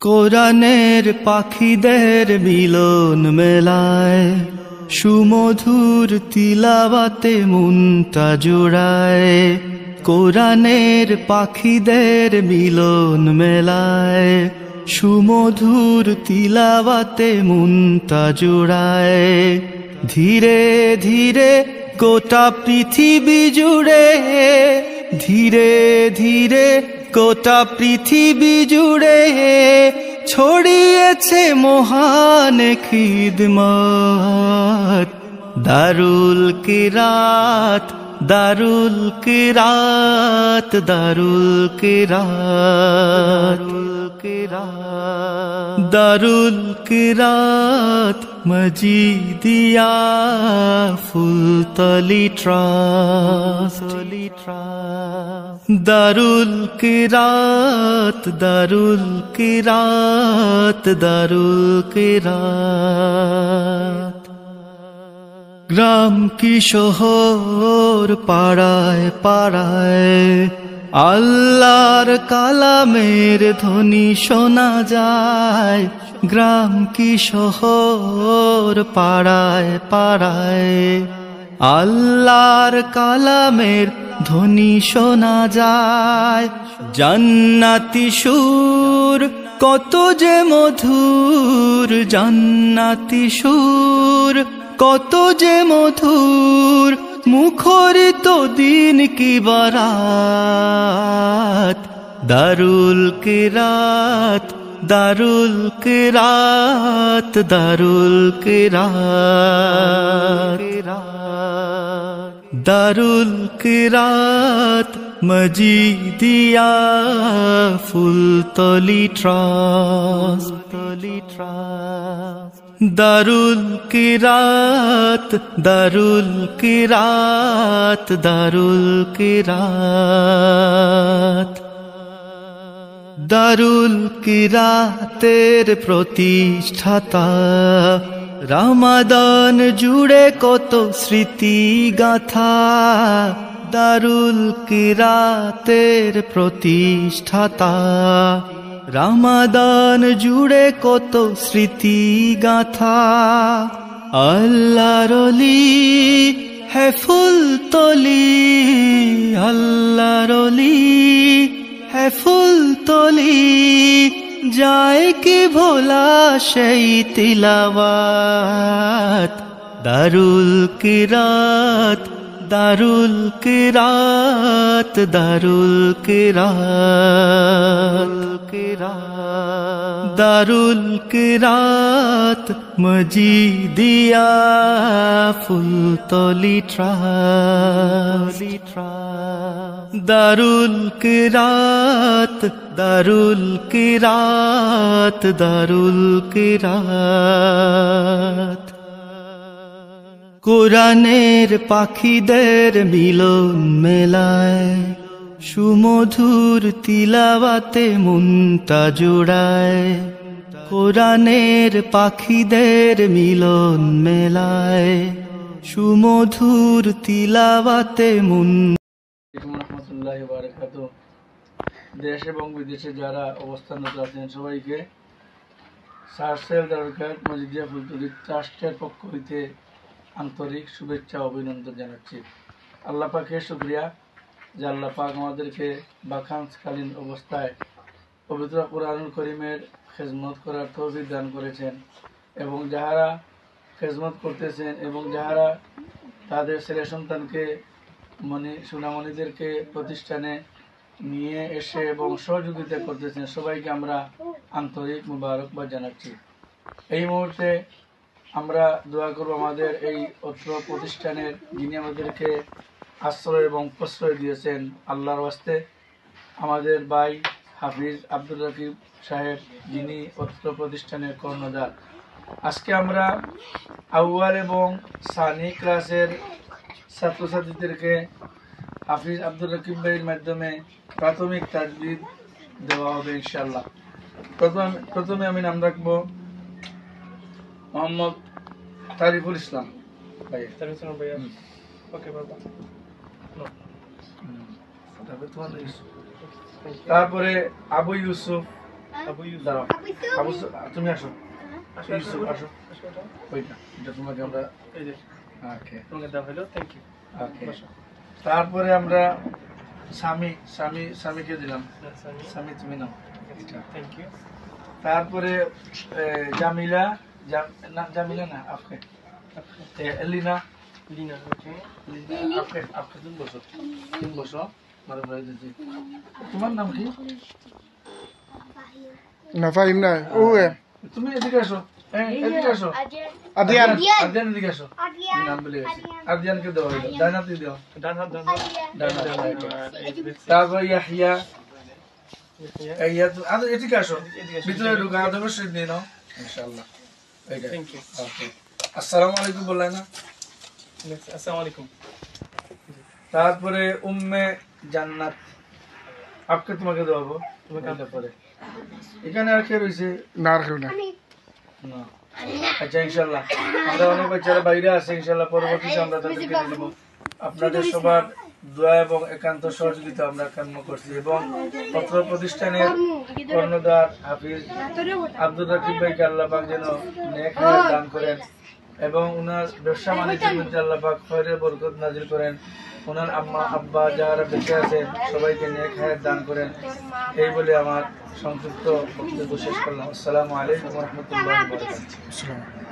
কোরআনের পাখিদের মিলন মেলায় সুমধুর তিলাওয়াতে মনটা জোড়ায়। কোরআনের পাখিদের মিলন মেলায় সুমধুর তিলাওয়াতে মনটা জোড়ায়। ধীরে ধীরে গোটা পৃথিবী জুড়ে, ধীরে ধীরে গোটা পৃথিবী জুড়ে ছড়িয়েছে মহান খিদমত। দারুল কিরাত, দারুল কিরাত, দারুল কিরাত, দারুল কিরাত মজিদিয়া ফুলতলি ট্রাস্ট। দারুল কিরাত, দারুল কিরাত, দারুল কিরাত। গ্রাম কি শহর পাড়ায় পাড়ায় আল্লাহর কালামের ধ্বনি শোনা যায়। গ্রাম কি শহর পাড়ায় পাড়ায় আল্লাহর কালামের ধ্বনি শোনা যায়। জান্নাতি সুর কত যে মধুর, জান্নাতি সুর কত যে মধুর, মুখরিত দিন কি বারাত। দারুল কিরাত, দারুল কিরাত, দারুল কিরাত, দারুল কিরাত মজিদিয়া ফুলতলি ট্রাস্ট। দারুল কিরাত, দারুল কিরাত, দারুল কিরাত। দারুল কিরাতের প্রতিষ্ঠাতা, রমাদান জুড়ে কত স্মৃতি গাথা। দারুল কিরাতের প্রতিষ্ঠাতা, রমাদান জুড়ে কত স্মৃতি গাথা। আল্লাহর ওলি হে ফুলতলি, আল্লাহর ওলি হে ফুলতলি, যায় কি ভোলা সেই তিলাওয়াত। দারুল কিরাত, দারুল কিরাত, দারুল কিরাত, দারুল কিরাত মজিদিয়া ফুলতলি ট্রাস্ট। দারুল কিরাত, দারুল কিরাত, দারুল কিরাত। কোরআনের পাখিদের মিলন মেলায় সুমধুর তিলাওয়াতে মনটা জোড়ায়। কোরআনের পাখিদের মিলন মেলায় সুমধুর তিলাওয়াতে মন। রাহমাতুল্লাহি ওয়া বারাকাতুহু। দেশ এবং বিদেশে যারা অবস্থানরত আছেন সবাইকে সারসেল দারুল কিরাত মজিদিয়া ফুলতলি ট্রাস্টের পক্ষ হইতে আন্তরিক শুভেচ্ছা অভিনন্দন জানাচ্ছি। আল্লাহ পাকের শুকরিয়া যে আল্লাহ পাক আমাদেরকে বাখানকালীন অবস্থায় পবিত্র কুরআনুল কারীমের খেদমত করার তৌফিক দান করেছেন, এবং যাহারা খেদমত করতেছেন এবং যাহারা তাদের ছেলে সন্তানকে সোনামণিদেরকে প্রতিষ্ঠানে নিয়ে এসে এবং সহযোগিতা করতেছেন, সবাইকে আমরা আন্তরিক মুবারকবাদ জানাচ্ছি। এই মুহূর্তে আমরা দোয়া করব আমাদের এই অত্র প্রতিষ্ঠানের যিনি আমাদেরকে আশ্রয় এবং প্রশ্রয় দিয়েছেন, আল্লাহর ওয়াস্তে আমাদের ভাই হাফিজ আব্দুর রকিব সাহেব, যিনি অত্র প্রতিষ্ঠানের কর্ণধার। আজকে আমরা আউয়াল এবং সানি ক্লাসের ছাত্রছাত্রীদেরকে হাফিজ আব্দুর রকিব ভাইয়ের মাধ্যমে প্রাথমিক তাজবিদ দেওয়া হবে ইনশাআল্লাহ। প্রথমে আমি নাম রাখবো মোহাম্মদ তারিফুল ইসলাম ভাই। ওকে বাবা। তারপরে আবু ইউসুফ দাঁড়াও তুমি আসো ইউসুফ আসো ওইটা এটা তোমাকে আমরা ওকে ওকে তারপরে আমরা স্বামীকে দিলাম স্বামী তুমি নাও তারপরে জামিলা জামিলা না আপকে লিনা আপকে তিন বছর মারে ভাই দিদি তোমার নাম কি না ফাহিম না ও তুমি এদিকে আসো এদিকে আসো আদিয়ান আদিয়ান এদিকে আসো নাম বলে গেছি আদিয়ানকে দাও ডান হাতে দাও ডান হাত তারপর ইয়াহিয়া এদিকে আসো ভিতরে ঢুকা অবশ্যই দিয়ে নাও ইনশাআল্লাহ ওকে আসসালামু আলাইকুম বললাই না আসসালামু আলাইকুম তারপরে উম্মে জান্নাত আপকে তোমাকে দেবো তোমাকে পরে এখানে আর কে রয়েছে না আর কেউ না না আচ্ছা ইনশাল্লাহ আমরা অনেক বাচ্চারা বাইরে আছে ইনশাল্লাহ পরবর্তীতে আমরা তাদেরকে দিয়ে দেবো আপনাদের সবার দোয়া এবং একান্ত সহযোগিতা আমরা কাম্য করছি এবং পত্র প্রতিষ্ঠানের কর্ণধার হাফিজ আব্দুর রাকিব ভাইকে আল্লাহ পাক যেন নেক হায়াত দান করেন এবং উনার ব্যবসা বাণিজ্যের মধ্যে আল্লাহ পাক খয়রের বরকত নাজিল করেন ওনার আম্মা আব্বা যারা বেঁচে আছেন সবাইকে নেক হায়াত দান করেন এই বলে আমার সংক্ষিপ্ত বক্তব্য শেষ করলাম আসসালামু আলাইকুম ওয়া রাহমাতুল্লাহি ওয়া বারাকাতুহু।